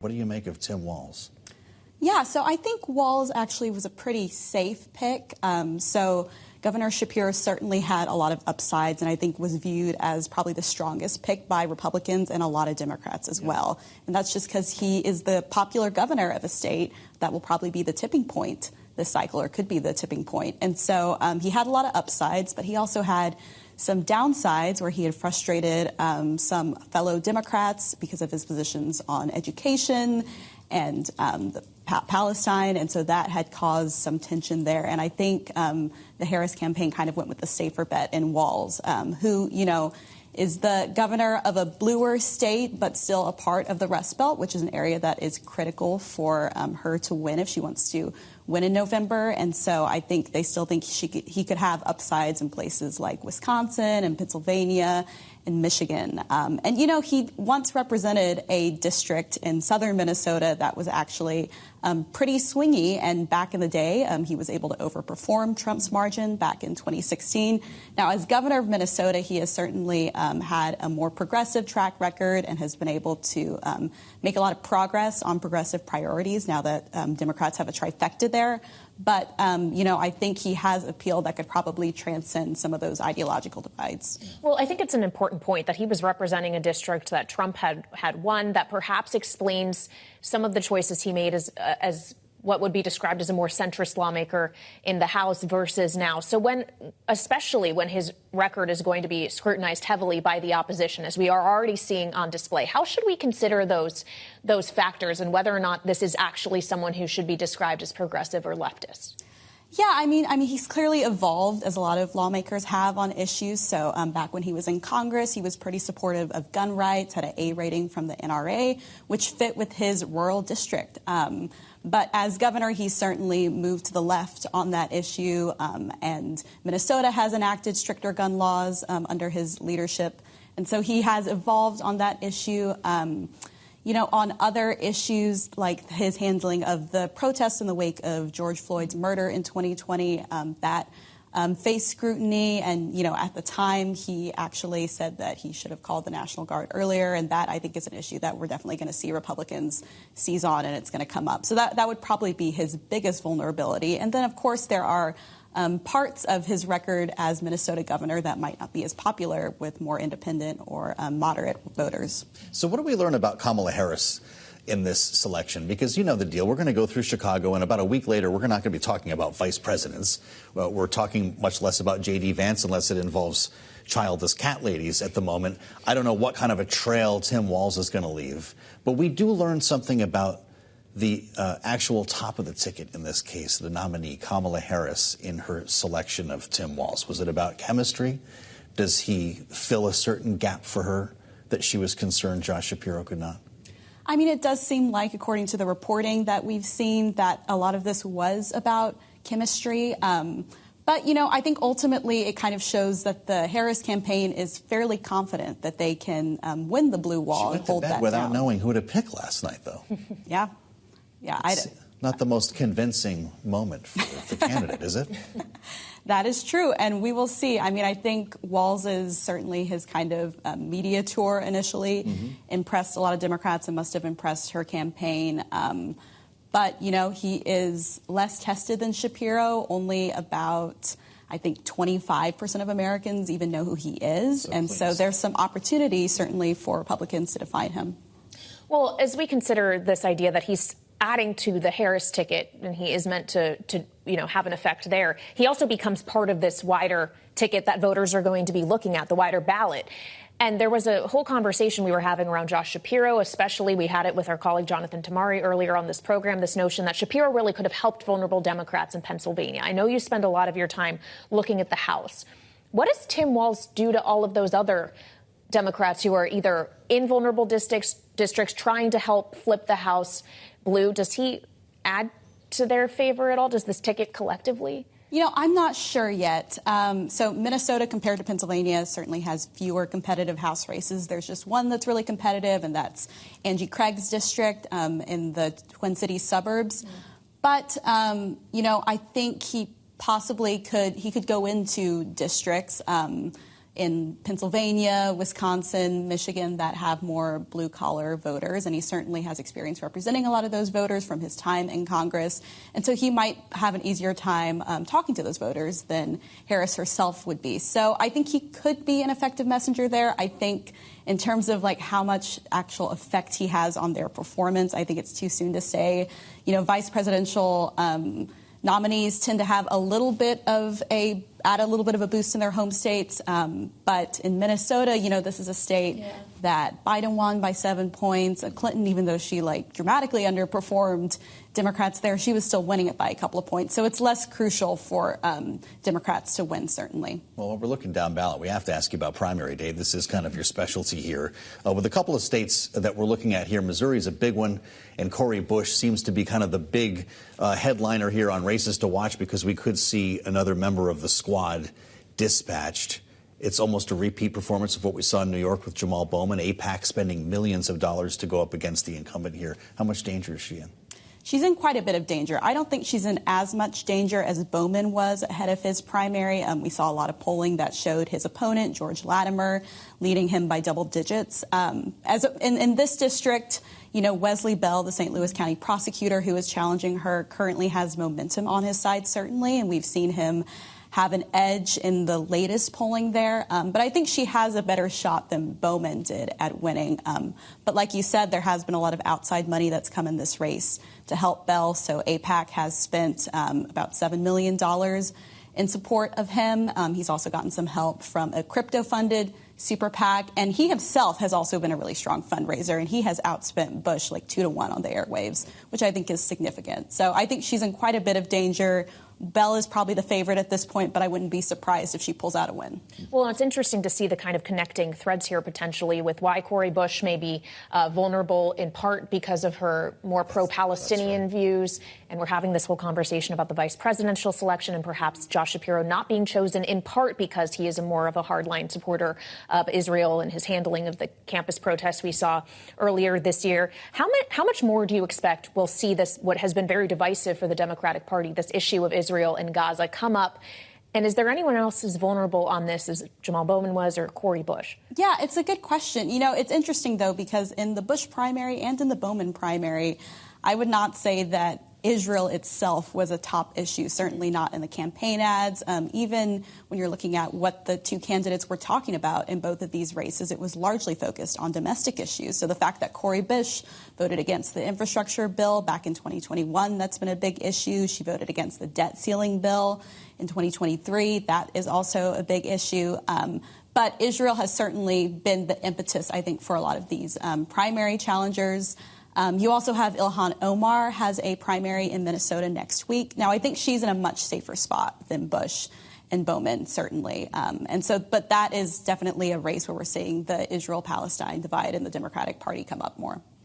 What do you make of Tim Walz? Yeah, so I think Walz actually was a pretty safe pick. So Governor Shapiro certainly had a lot of upsides and I think was viewed as probably the strongest pick by Republicans and a lot of Democrats as well. And that's just because he is the popular governor of a state that will probably be the tipping point this cycle, or could be the tipping point. And so he had a lot of upsides, but he also had some downsides where he had frustrated some fellow Democrats because of his positions on education and Palestine. And so that had caused some tension there. And I think the Harris campaign kind of went with the safer bet in Walz, who, you know, is the governor of a bluer state, but still a part of the Rust Belt, which is an area that is critical for her to win if she wants to win in November. And so I think they still think he could have upsides in places like Wisconsin and Pennsylvania and Michigan. And, you know, he once represented a district in southern Minnesota that was actually pretty swingy. And back in the day, he was able to overperform Trump's margin back in 2016. Now, as governor of Minnesota, he has certainly had a more progressive track record and has been able to make a lot of progress on progressive priorities now that Democrats have a trifecta there. But, you know, I think he has appeal that could probably transcend some of those ideological divides. Well, I think it's an important point that he was representing a district that Trump had won, that perhaps explains some of the choices he made as what would be described as a more centrist lawmaker in the House versus now. So especially when his record is going to be scrutinized heavily by the opposition, as we are already seeing on display, how should we consider those factors and whether or not this is actually someone who should be described as progressive or leftist? Yeah, I mean, he's clearly evolved, as a lot of lawmakers have, on issues. So back when he was in Congress, he was pretty supportive of gun rights, had an A rating from the NRA, which fit with his rural district. But as governor, he certainly moved to the left on that issue. And Minnesota has enacted stricter gun laws under his leadership. And so he has evolved on that issue. You know, on other issues like his handling of the protests in the wake of George Floyd's murder in 2020, that faced scrutiny. And, you know, at the time, he actually said that he should have called the National Guard earlier. And that, I think, is an issue that we're definitely going to see Republicans seize on, and it's going to come up. So that would probably be his biggest vulnerability. And then, of course, there are parts of his record as Minnesota governor that might not be as popular with more independent or moderate voters. So what do we learn about Kamala Harris in this selection? Because you know the deal. We're going to go through Chicago, and about a week later, we're not going to be talking about vice presidents. We're talking much less about J.D. Vance unless it involves childless cat ladies at the moment. I don't know what kind of a trail Tim Walz is going to leave. But we do learn something about the actual top of the ticket in this case, the nominee, Kamala Harris, in her selection of Tim Walz. Was it about chemistry? Does he fill a certain gap for her that she was concerned Josh Shapiro could not? I mean, it does seem like, according to the reporting that we've seen, that a lot of this was about chemistry. But, you know, I think ultimately it kind of shows that the Harris campaign is fairly confident that they can win the blue wall and hold that down. She went to bed without knowing who to pick last night, though. Yeah. Yeah, not the most convincing moment for the candidate, is it? That is true, and we will see. I mean, I think Walz is certainly his kind of media tour initially impressed a lot of Democrats and must have impressed her campaign. But, you know, he is less tested than Shapiro. Only about, I think, 25% of Americans even know who he is. So there's some opportunity, certainly, for Republicans to define him. Well, as we consider this idea that he's adding to the Harris ticket, and he is meant to you know, have an effect there, he also becomes part of this wider ticket that voters are going to be looking at, the wider ballot. And there was a whole conversation we were having around Josh Shapiro, especially we had it with our colleague Jonathan Tamari earlier on this program, this notion that Shapiro really could have helped vulnerable Democrats in Pennsylvania. I know you spend a lot of your time looking at the House. What does Tim Walz do to all of those other Democrats who are either in vulnerable districts trying to help flip the House blue? Does he add to their favor at all? Does this ticket collectively? You know, I'm not sure yet. So Minnesota, compared to Pennsylvania, certainly has fewer competitive House races. There's just one that's really competitive, and that's Angie Craig's district in the Twin Cities suburbs. But, you know, I think he possibly could go into districts in Pennsylvania, Wisconsin, Michigan that have more blue-collar voters, and he certainly has experience representing a lot of those voters from his time in Congress. And so he might have an easier time talking to those voters than Harris herself would be. So I think he could be an effective messenger there. I think in terms of like how much actual effect he has on their performance, I think it's too soon to say. You know, vice presidential nominees tend to have a little bit of a boost in their home states. But in Minnesota, you know, this is a state that Biden won by 7 points. Clinton, even though she like dramatically underperformed Democrats there, she was still winning it by a couple of points. So it's less crucial for Democrats to win, certainly. Well, when we're looking down ballot, we have to ask you about primary day. This is kind of your specialty here. With a couple of states that we're looking at here, Missouri is a big one, and Cori Bush seems to be kind of the big headliner here on races to watch because we could see another member of the squad dispatched. It's almost a repeat performance of what we saw in New York with Jamal Bowman. AIPAC spending millions of dollars to go up against the incumbent here. How much danger is she in? She's in quite a bit of danger. I don't think she's in as much danger as Bowman was ahead of his primary. We saw a lot of polling that showed his opponent, George Latimer, leading him by double digits. In this district, you know, Wesley Bell, the St. Louis County prosecutor who is challenging her, currently has momentum on his side, certainly, and we've seen him have an edge in the latest polling there. But I think she has a better shot than Bowman did at winning. But like you said, there has been a lot of outside money that's come in this race to help Bell. So AIPAC has spent about $7 million in support of him. He's also gotten some help from a crypto-funded super PAC. And he himself has also been a really strong fundraiser. And he has outspent Bush like 2-1 on the airwaves, which I think is significant. So I think she's in quite a bit of danger. Bell is probably the favorite at this point, but I wouldn't be surprised if she pulls out a win. Well, it's interesting to see the kind of connecting threads here potentially with why Cori Bush may be vulnerable in part because of her more pro-Palestinian views. And we're having this whole conversation about the vice presidential selection and perhaps Josh Shapiro not being chosen in part because he is more of a hardline supporter of Israel and his handling of the campus protests we saw earlier this year. How much more do you expect we'll see this, what has been very divisive for the Democratic Party, this issue of Israel and Gaza come up? And is there anyone else who's vulnerable on this as Jamal Bowman was or Cori Bush? Yeah, it's a good question. You know, it's interesting, though, because in the Bush primary and in the Bowman primary, I would not say that Israel itself was a top issue, certainly not in the campaign ads. Even when you're looking at what the two candidates were talking about in both of these races, it was largely focused on domestic issues. So the fact that Cori Bush voted against the infrastructure bill back in 2021, that's been a big issue. She voted against the debt ceiling bill in 2023. That is also a big issue. But Israel has certainly been the impetus, I think, for a lot of these primary challengers. You also have Ilhan Omar has a primary in Minnesota next week. Now, I think she's in a much safer spot than Bush and Bowman, certainly. But that is definitely a race where we're seeing the Israel-Palestine divide in the Democratic Party come up more.